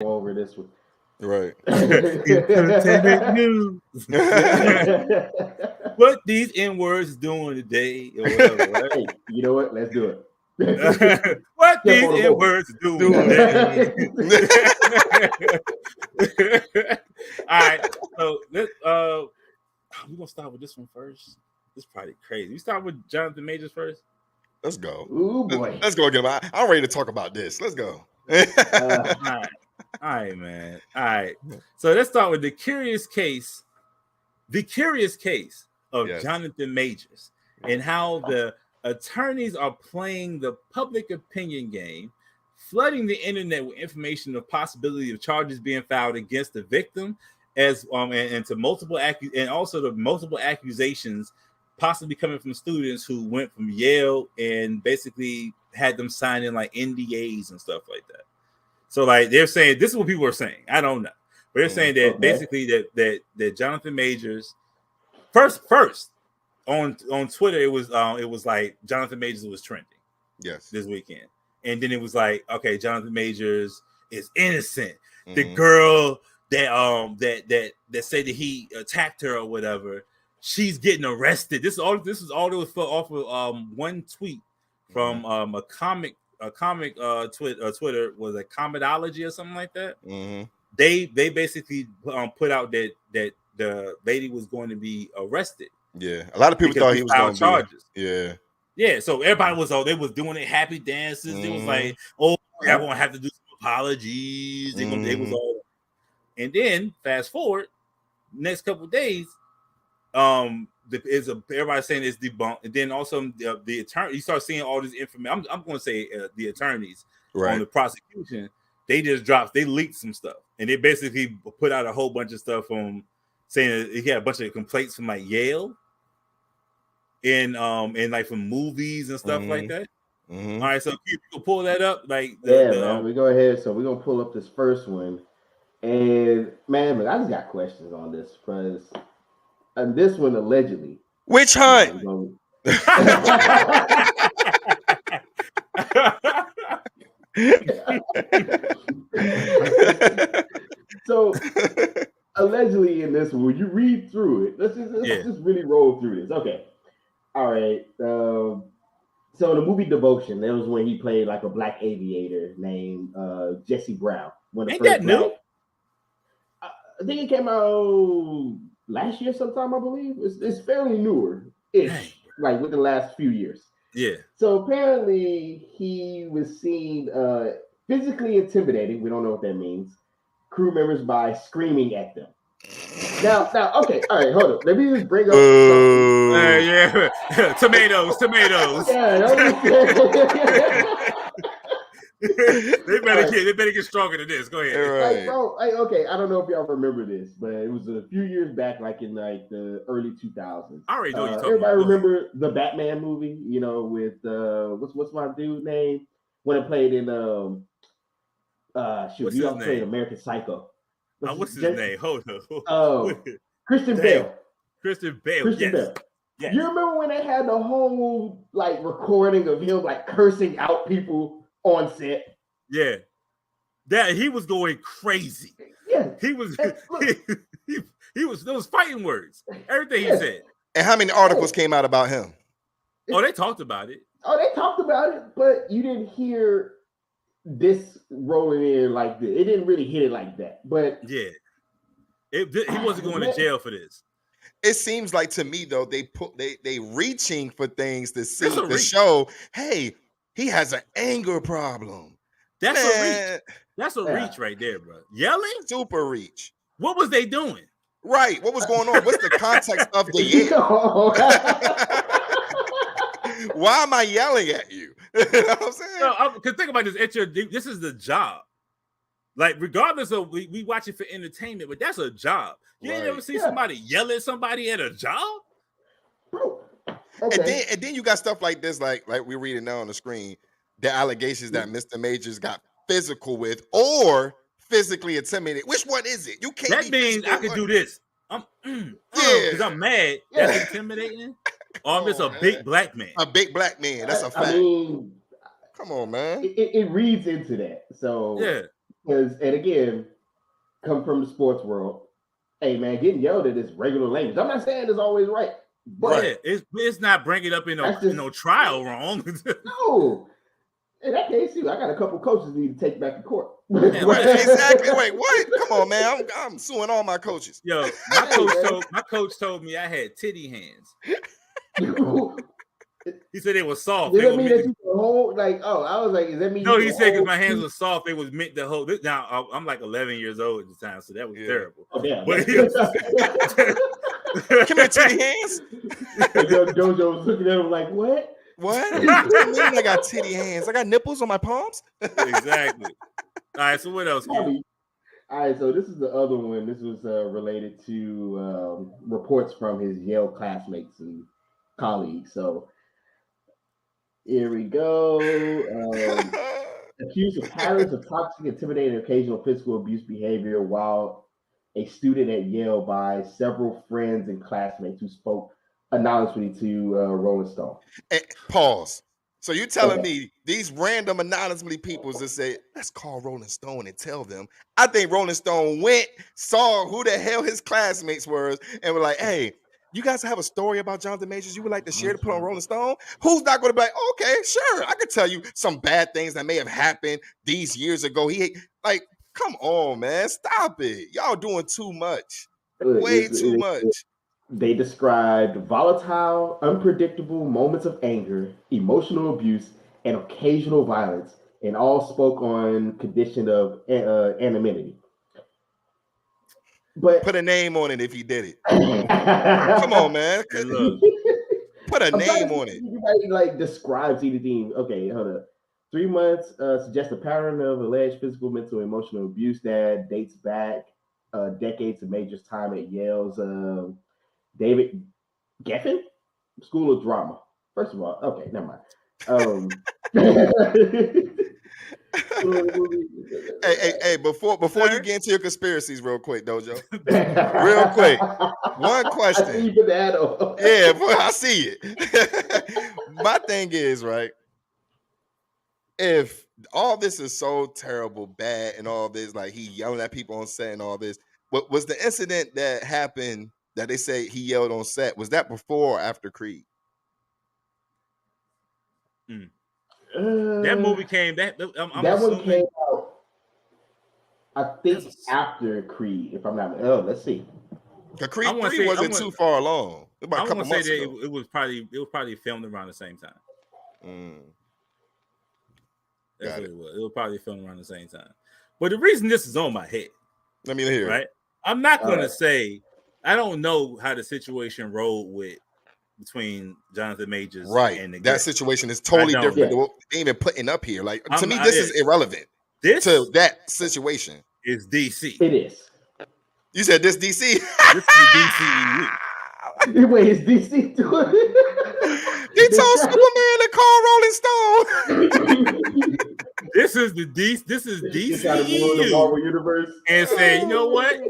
over this one. Right. Entertainment news. What these N-words doing today or whatever, right? Hey, you know what? Let's do it. What Jump these on the boat. N-words doing today. All right, so let's we're gonna start with this one first. This is probably crazy. We start with Johnathan Majors first. Let's go. Ooh boy. Let's go again. I'm ready to talk about this. Let's go. All right, man. All right. So let's start with the curious case of Johnathan Majors and how the attorneys are playing the public opinion game, flooding the internet with information of possibility of charges being filed against the victim, as and to multiple and also the multiple accusations possibly coming from students who went from Yale and basically had them sign in like NDAs and stuff like that. So like they're saying, this is what people are saying. I don't know, but they're saying that basically that Johnathan Majors first on Twitter it was like Johnathan Majors was trending this weekend, and then it was like, okay, Johnathan Majors is innocent. The girl that said that he attacked her or whatever, she's getting arrested. This is all that was off of one tweet from a comic Twitter was a Comedology or something like that. They basically put out that the lady was going to be arrested. Yeah, a lot of people thought he was going to charges. Yeah. So everybody was they was doing it, happy dances. It was like, oh, they're going to have to do some apologies. They was all. And then fast forward, next couple of days, everybody saying it's debunked, and then also the attorney, you start seeing all this information. I'm going to say the attorneys on the prosecution, they leaked some stuff, and they basically put out a whole bunch of stuff from saying that he had a bunch of complaints from like Yale, and like from movies and stuff like that. All right, so you can pull that up, like man, we go ahead. So we're gonna pull up this first one, and man, I just got questions on this because. And this one allegedly. Witch hunt. So allegedly in this one, when you read through it, let's just really roll through this. Okay. All right. So the movie Devotion, that was when he played like a black aviator named Jesse Brown. Ain't that new? I think it came out last year sometime, I believe. It's fairly newer-ish, like within the last few years. Yeah. So apparently he was seen physically intimidating, we don't know what that means, crew members by screaming at them. Now, okay, all right, hold up. Let me just bring up tomatoes. They better get stronger than this. Go ahead. Like, bro, okay, I don't know if y'all remember this, but it was a few years back, like in like the early 2000s. I already know you're talking everybody about. Remember the Batman movie, you know, with what's my dude name? When it played in he also played American Psycho. What's his name? Hold on. Christian Bale. Christian Bale. Yes. You remember when they had the whole like recording of him like cursing out people on set? Yeah. That he was going crazy. Yeah. He was those fighting words. Everything he said. And how many articles came out about him? Oh, they talked about it. But you didn't hear this rolling in like this. It didn't really hit it like that. But yeah. He wasn't going to jail for this. It seems like to me though, they reaching for things to see to show, hey, he has an anger problem. That's a reach. That's a reach right there, bro. Yelling? Super reach. What was they doing? Right. What was going on? What's the context of the yell? Why am I yelling at you? You know what I'm saying? No, because think about this. This is the job. Like, regardless of we watch it for entertainment, but that's a job. You ain't ever see somebody yell at somebody at a job? Bro. Okay. And then you got stuff like this, like we're reading now on the screen, the allegations that Mr. Majors got physical with or physically intimidated. Which one is it? You can't. That means I could do this. Because I'm mad. That's intimidating. Or I'm just a big black man. A big black man. That's a fact. I mean, come on, man. It reads into that. So yeah. Because, and again, come from the sports world. Hey man, getting yelled at is regular language. I'm not saying it's always right, but it's not bringing up in no trial wrong. No. In that case, I got a couple coaches need to take back to court. Yeah, right. Exactly. Wait, what? Come on, man. I'm suing all my coaches. Yo, my coach told me I had titty hands. He said they were soft. Does that mean that you can hold? Like, oh, I was like, does that mean? No, he said because my hands were soft, they was meant to hold. Now I'm like 11 years old at the time, so that was terrible. Oh, damn. But come here, titty hands. Jojo was looking at him like, what? What? I mean, I got titty hands. I got nipples on my palms. Exactly. All right, so what else? All right, so this is the other one. This was related to reports from his Yale classmates and colleagues. So here we go. Accused of patterns of toxic, intimidating, and occasional physical abuse behavior while a student at Yale by several friends and classmates who spoke anonymously to Rolling Stone. Pause. So you telling me these random anonymously people that say, let's call Rolling Stone and tell them. I think Rolling Stone went, saw who the hell his classmates were, and were like, hey, you guys have a story about Johnathan Majors you would like to share to put on Rolling Stone? Who's not going to be like, okay, sure, I could tell you some bad things that may have happened these years ago. Come on, man, stop it. Y'all doing too much. Way too much. They described volatile, unpredictable moments of anger, emotional abuse, and occasional violence, and all spoke on condition of anonymity. But put a name on it if he did it. Come on, man. Put a name on it. Like describes anything. Okay, hold up. 3 months suggests a pattern of alleged physical, mental, and emotional abuse that dates back decades of Majors' time at Yale's David Geffen School of Drama. First of all, okay, never mind. Hey, before you get into your conspiracies real quick, Dojo. Real quick. One question. I see you that yeah, boy, I see it. My thing is, right, if all this is so terrible, bad, and all this, like he yelling at people on set and all this, what was the incident that happened that they say he yelled on set? Was that before or after Creed? That movie came. That one came out. I think after Creed, if I'm not. Oh, let's see. Creed 3 wasn't too far along. About a couple months ago. It was probably filmed around the same time. That's what it was. It was probably filmed around the same time. But the reason this is on my head. Let me hear. Right. I'm not going to say. I don't know how the situation rolled between Johnathan Majors and the that situation is totally different than what they even putting up here. Like to me, this is irrelevant. This to that situation is DC. It is. You said this DC. This is DCEU. Wait, is DC doing it? He told Superman to call Rolling Stone. This is DCEU. Marvel universe. And say, you know what?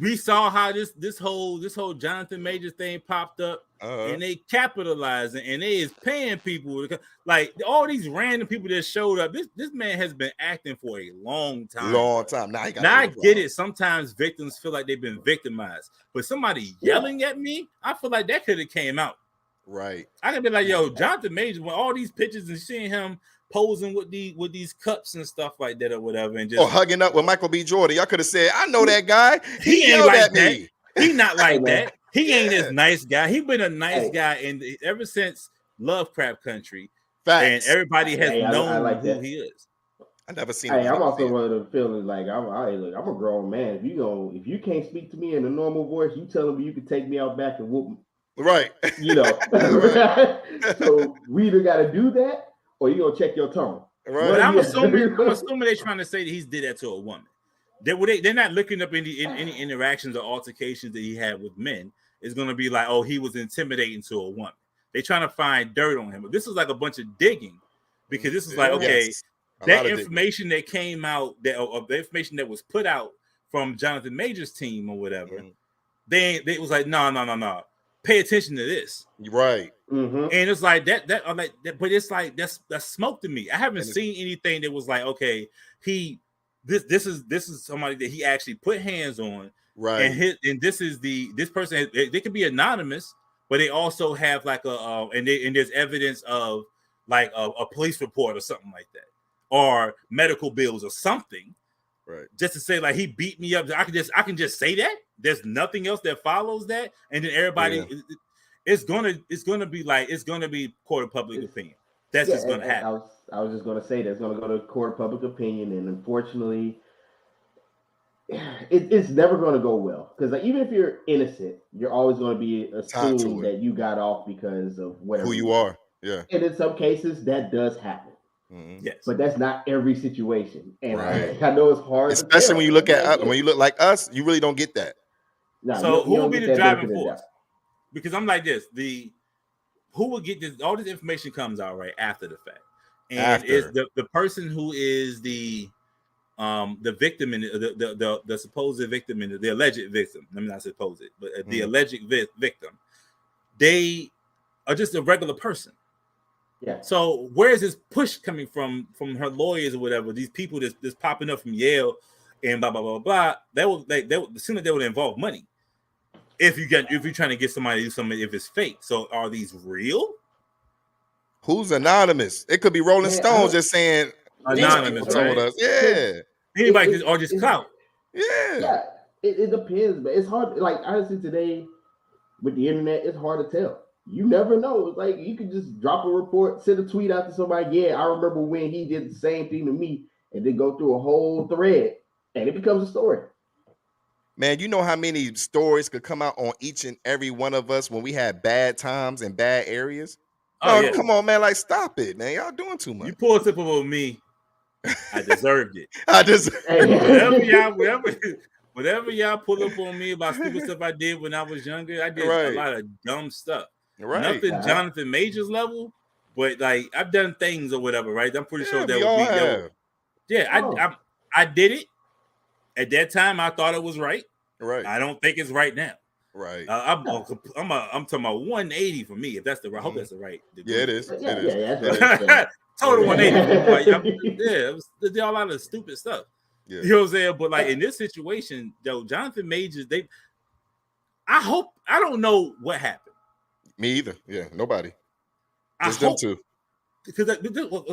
We saw how this whole Johnathan Majors thing popped up, and they capitalized it, and they is paying people like all these random people that showed up. This man has been acting for a long time. Now I get it. Sometimes victims feel like they've been victimized, but somebody yelling at me, I feel like that could have came out. Right. I could be like, yo, Johnathan Majors, with all these pictures and seeing him posing with these cups and stuff like that or whatever, and just hugging up with Michael B. Jordan. Y'all could have said, I know that guy. He ain't yelled like at that. me. He not like that. He ain't this nice guy. He been a nice guy ever since Lovecraft Country. Facts. And everybody has known who he is. I never seen. Hey, I'm also one of the feelings like I'm a grown man. If you can't speak to me in a normal voice, you telling me you can take me out back and whoop me. Right. You know. So we either got to do that or you gonna check your tone. Right. But I'm assuming they're trying to say that he's did that to a woman. They're not looking up any interactions or altercations that he had with men. It's gonna be like, oh, he was intimidating to a woman. They're trying to find dirt on him. But this is like a bunch of digging, because this is like, okay, that information that came out, the information that was put out from Johnathan Majors' team or whatever, they was like, no. Pay attention to this. Right. Mm-hmm. And it's like that, but it's like that's smoke to me. I haven't seen anything that was like, okay, he this is somebody that he actually put hands on, right? And this person. They could be anonymous, but they also have like and there's evidence of like a police report or something like that, or medical bills or something, right? Just to say like he beat me up. I can just say that. There's nothing else that follows that, and then everybody, it's gonna be court of public opinion. That's just gonna happen. I was just gonna say that's gonna go to court of public opinion, and unfortunately, it's never going to go well because like, even if you're innocent, you're always going to be assumed that you got off because of whatever who you are. Yeah, and in some cases that does happen. Yes, but that's not every situation, and I know it's hard, especially when you look at when you look like us, you really don't get that. No, so who will be the driving force? Because I'm like this: who will get this? All this information comes out right after the fact, and is the person who is the victim and the supposed victim and the alleged victim. Let me not suppose it, but the alleged victim. They are just a regular person. Yeah. So where is this push coming from her lawyers or whatever? These people that's popping up from Yale and blah blah blah blah. They will assume that they would involve money. If you're trying to get somebody to do something, if it's fake. So are these real? Who's anonymous? It could be Rolling Stones just saying anonymous, right? Us. Yeah. Anybody or just clout. Yeah. It depends, but it's hard. Like honestly, today with the internet, it's hard to tell. You never know. It's like you could just drop a report, send a tweet out to somebody. Yeah, I remember when he did the same thing to me, and then go through a whole thread, and it becomes a story. Man, you know how many stories could come out on each and every one of us when we had bad times in bad areas? Come on, man! Like, stop it, man! Y'all doing too much. You pulled up on me. I deserved it. Whatever y'all pull up on me about stupid stuff I did when I was younger, I did a lot of dumb stuff. Nothing Johnathan Majors level, but like I've done things or whatever, right? I'm pretty sure that would be. I did it. At that time, I thought it was right. Right. I don't think it's right now. Right. I'm talking about 180 for me. If that's the right, I hope that's the right. Yeah, it is. Total 180. It was a lot of stupid stuff. Yeah. You know what I'm saying? But like in this situation, though, Johnathan Majors, I don't know what happened. Me either. Yeah, nobody. Just them two. Because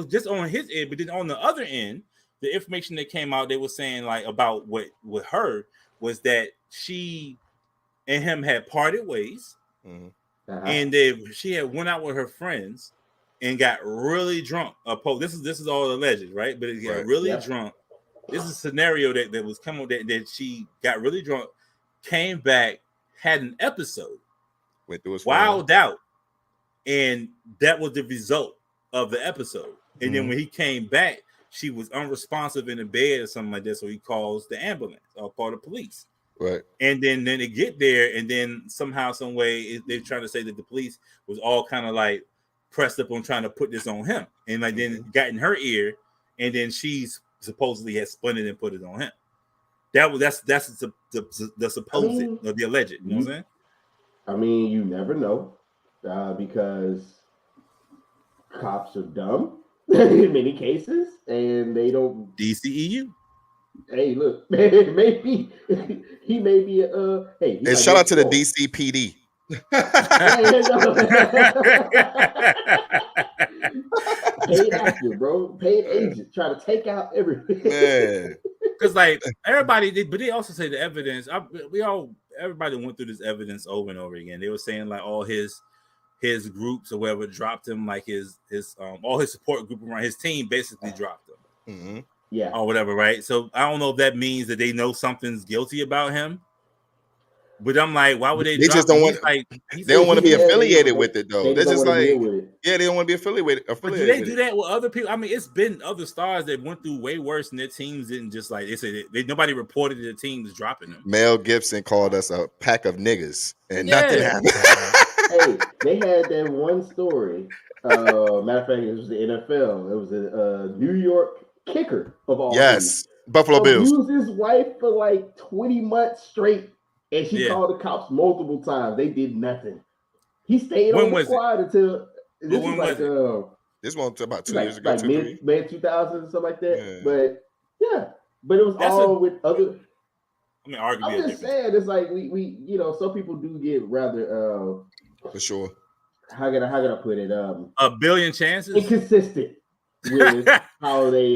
just on his end, but then on the other end, the information that came out, they were saying like about what with her was that she and him had parted ways, and she had went out with her friends and got really drunk. This is all alleged, right? But it got really drunk. This is a scenario that was coming that she got really drunk, came back, had an episode, went through wild out, and that was the result of the episode. And then when he came back, she was unresponsive in the bed or something like that. So he calls the ambulance or call the police. Right. And then they get there, and then somehow, some way, they're trying to say that the police was all kind of like pressed up on trying to put this on him, and like then got in her ear, and then she's supposedly had spun it and put it on him. That's the supposed or the alleged. You know what I'm saying? I mean, you never know because cops are dumb in many cases, and they don't. DCEU. Hey, look, maybe he may be Hey, shout out to the DCPD. Paid actor, bro. Paid agent. Try to take out everything. Man. Because like everybody did, but they also say the evidence. Everybody went through this evidence over and over again. They were saying like all his groups or whatever dropped him, like his all his support group around his team basically dropped him. Mm-hmm. Yeah, or whatever, right? So I don't know if that means that they know something's guilty about him. But I'm like, why would they? They just don't want. They don't want to be affiliated with it, though. They're just like, they don't want to be affiliated. But do they do that with other people? I mean, it's been other stars that went through way worse, and their teams didn't just like they said. Nobody reported their teams dropping them. Mel Gibson called us a pack of niggas, and nothing happened. Hey, they had that one story. Matter of fact, it was the NFL. It was a New York kicker of all. Yes, Buffalo Bills. Used his wife for like 20 months straight. And she called the cops multiple times. They did nothing. He stayed on the squad until this was like this one about 2 years ago, like mid 2000s or something like that. Yeah. But yeah, But it was all with other. I mean, arguably, I'm just saying, it's like we some people do get rather for sure. How can I put it? A billion chances. Inconsistent with how they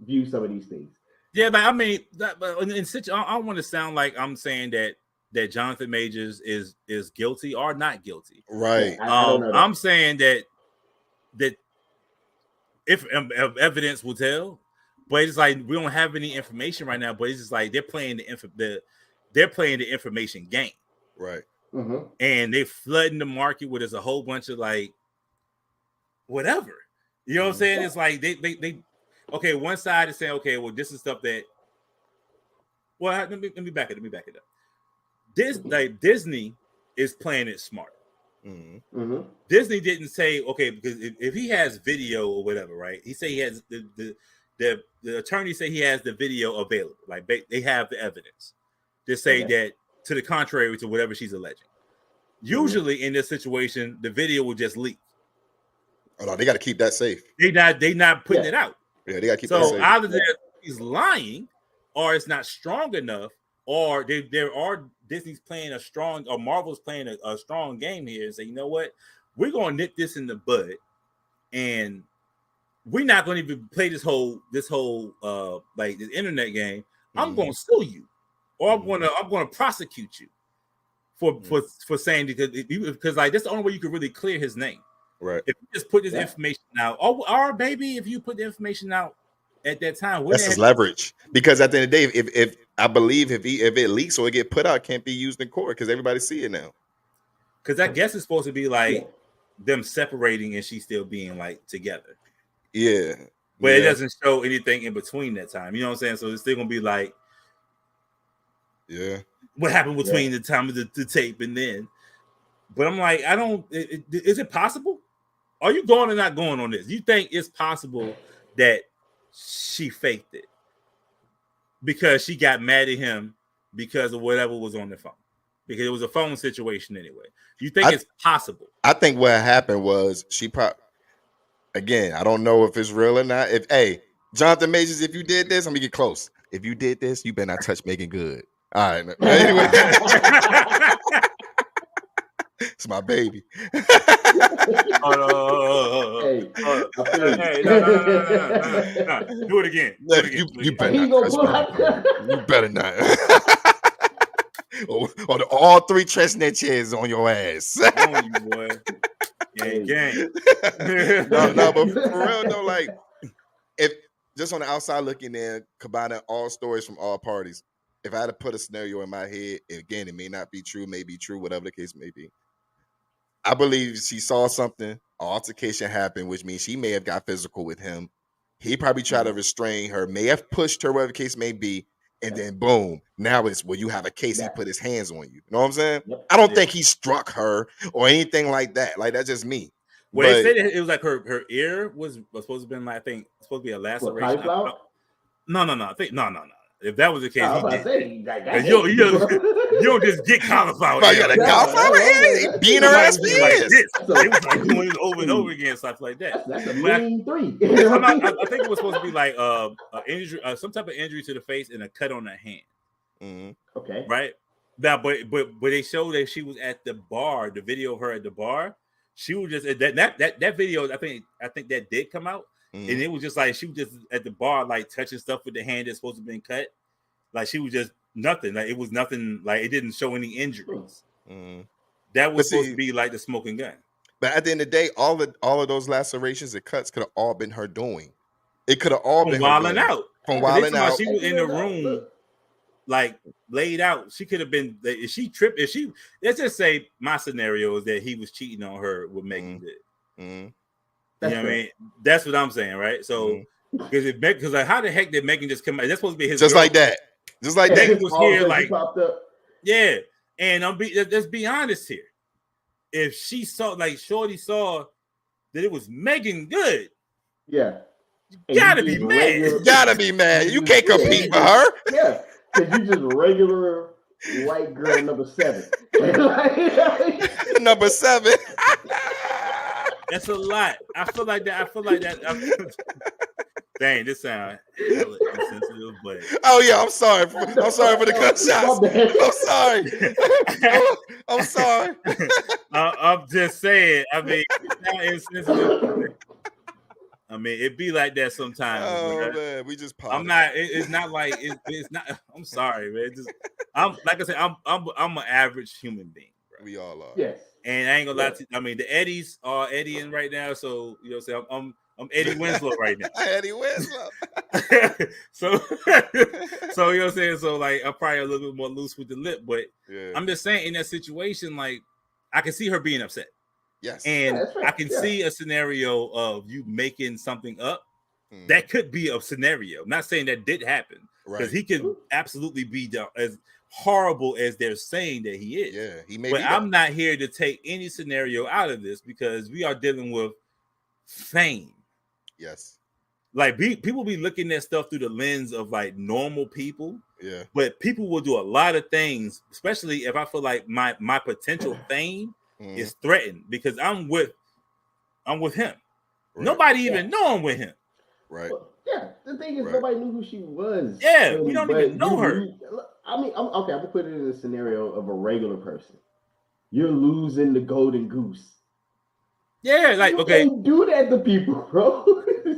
view some of these things. Yeah, but I mean, I don't want to sound like I'm saying that Johnathan Majors is guilty or not guilty. Right. Yeah, I don't know that. I'm saying that if evidence will tell, but it's like we don't have any information right now. But it's just like they're playing the information game, right? Mm-hmm. And they flooding the market with a whole bunch of like whatever. You know what I'm saying? It's like they okay. One side is saying, okay, well, this is stuff that. Well, let me back it up. Disney is playing it smart. Mm-hmm. Mm-hmm. Disney didn't say, okay, because if he has video or whatever, right? He say he has the attorney say he has the video available. Like they have the evidence to say that to the contrary to whatever she's alleging. Usually in this situation, the video will just leak. Oh no, they got to keep that safe. They not putting it out. Yeah, they got to keep that safe. So either he's lying, or it's not strong enough, or there are Disney's playing a strong, or Marvel's playing a strong game here and say, you know what, we're gonna nip this in the bud, and we're not gonna even play this whole like this internet game. I'm gonna sue you, or I'm gonna prosecute you for saying because like that's the only way you can really clear his name. Right. If you just put this information out, or maybe if you put the information out at that time, that's his leverage. Because at the end of the day, if I believe if it leaks or it get put out, it can't be used in court because everybody see it now. Because I guess it's supposed to be like them separating and she still being like together. Yeah. But it doesn't show anything in between that time. You know what I'm saying? So it's still gonna be like, what happened between the time of the tape and then. But I'm like, is it possible? Are you going or not going on this? You think it's possible that she faked it because she got mad at him because of whatever was on the phone? Because it was a phone situation anyway. You think it's possible? I think what happened was she again, I don't know if it's real or not. Johnathan Majors, if you did this, I'm gonna get close. If you did this, you better not touch Megan Good. All right. Anyway. It's my baby. Hey, no. Do it again. You better not. You better not. Or all 3 chestnut chairs on your ass. On you, boy. Gang. No, but for real though, like if just on the outside looking in, combining all stories from all parties, if I had to put a scenario in my head, again, it may not be true, may be true, whatever the case may be. I believe she saw something, an altercation happened, which means she may have got physical with him. He probably tried to restrain her, may have pushed her, whatever the case may be, and then boom, now it's you have a case, he put his hands on you. You know what I'm saying? I don't think he struck her or anything like that. Like, that's just me. Well, they said it was like her ear was supposed to have been like, I think, supposed to be a laceration. No. I think no. If that was the case, you don't just get cauliflower. You got a cauliflower ear? Being her ass for years. It was like doing it over and over again, stuff like that. That's a mean 3. I think it was supposed to be like injury, some type of injury to the face and a cut on the hand. Mm-hmm. Okay. Right. Now, but they showed that she was at the bar. The video of her at the bar, she was just that video. I think that did come out. Mm-hmm. And it was just like she was just at the bar, like touching stuff with the hand that's supposed to have been cut. Like she was just nothing. Like it was nothing. Like it didn't show any injuries. Mm-hmm. That was supposed to be like the smoking gun. But at the end of the day, all of those lacerations and cuts could have all been her doing. It could have all been wilding out. From wilding out. She was in the room, like laid out. She could have been. If she tripped, let's just say my scenario is that he was cheating on her with Megan Good. Mm-hmm. You know what I mean? That's what I'm saying, right? So, because like, how the heck did Megan just come out? That's supposed to be his just girl. Like that. Just like Megan that. was here, like popped up. Yeah. And let's be honest here. If she saw, like Shorty saw that it was Megan Good, you gotta be mad. You gotta be mad. You can't compete with her. Yeah, because you just regular white girl number 7. Number 7. Dang, this sound hella insensitive, but oh yeah, I'm sorry for the gunshots. I'm sorry. I'm just saying. I mean, it's not insensitive. I mean, it be like that sometimes. Oh man, we just I'm not. It's not like it's not. I'm sorry, man. I'm like I said. I'm an average human being. Bro. We all are. Yes. And I ain't gonna lie to you. I mean, the Eddies are Eddieing right now, so you know what I'm saying. I'm Eddie Winslow right now. Eddie Winslow. so you know what I'm saying. So like, I'm probably a little bit more loose with the lip, but I'm just saying in that situation, like I can see her being upset. Yes, and I can see a scenario of you making something up. That could be a scenario. I'm not saying that did happen because he could absolutely be as horrible as they're saying that he is. Yeah, he may. But I'm not here to take any scenario out of this because we are dealing with fame. Yes. Like people be looking at stuff through the lens of like normal people. Yeah. But people will do a lot of things, especially if I feel like my potential fame is threatened because I'm with him. Right. Nobody even know I'm with him. Right. Well, yeah. The thing is, nobody knew who she was. Yeah, really, we don't even know her. I mean, I'm gonna put it in a scenario of a regular person. You're losing the golden goose. Yeah, like okay, don't do that to people, bro.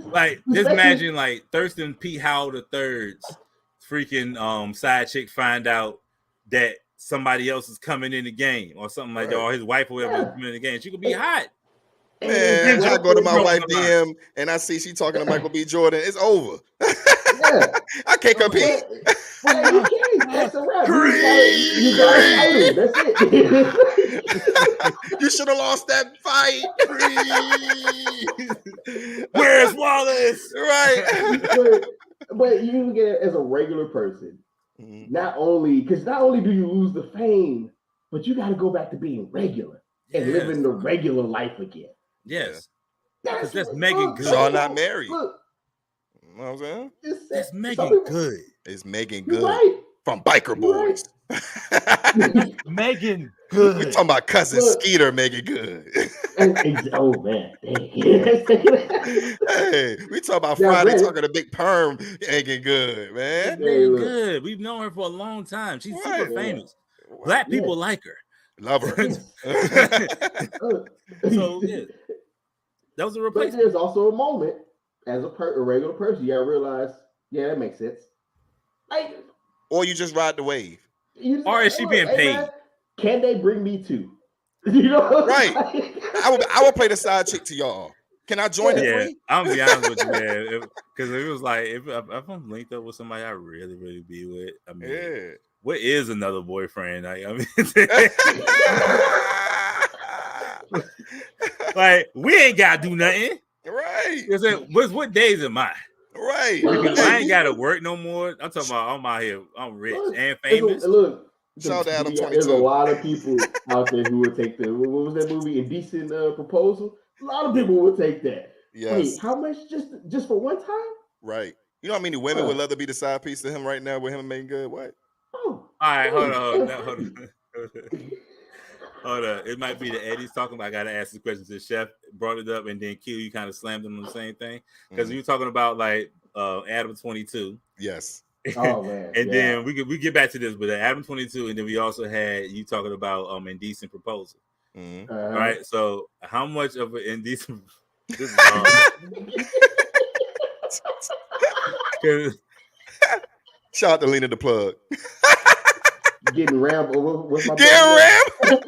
Like just imagine like Thurston P. Howell III's freaking side chick find out that somebody else is coming in the game or something like that, or his wife or whatever is coming in the game. She could be hot. Man, I go to my wife DM and I see she talking to Michael B. Jordan. It's over. I can't compete. Well, you can't. That's a wrap. You got That's it. You should have lost that fight. Where's Wallace? Right. But you get it as a regular person. Not only do you lose the fame, but you got to go back to being regular and living the regular life again. Yes. That's Megan Good. Y'all not married. Look, you know what I'm saying? It's Megan Good. It's Megan Good from Biker Boys. Megan Good. We talking about cousin Skeeter, Megan Good. Oh man. Hey, we talking about Friday talking to Big Perm, Megan Good, man. Megan Good. We've known her for a long time. She's super famous. Black people like her. Love her. So yeah. That was a replacement. But there's also a moment as a regular person, you gotta realize, that makes sense. Or you just ride the wave. Or is she being paid? Man, can they bring me too? You know, right? I will play the side chick to y'all. Can I join it? Yeah, I'm gonna be honest with you, man. Because if it was like if I'm linked up with somebody I really, really be with, I mean, what is another boyfriend? I mean, like we ain't gotta do nothing, right? What days am I? Right. Because I ain't gotta work no more. I'm talking about I'm out here, I'm rich and famous. Look, shout out to 22. There's a lot of people out there who would take what was that movie, Indecent Proposal? A lot of people would take that. Yes. Wait, how much just for one time? Right. You know how many women would love to be the side piece to him right now with him and Megan Good? What? Oh. All right, hold on. Hold on. It might be the Eddie's talking about. I gotta ask the question to the chef. Brought it up, and then Q, you kind of slammed him on the same thing because you were talking about like Adam 22. Yes. Oh man. And then we get back to this, but Adam 22, and then we also had you talking about indecent proposal. All right. So how much of an indecent? Shout out to Lena the Plug. Getting rammed. What's my getting rammed?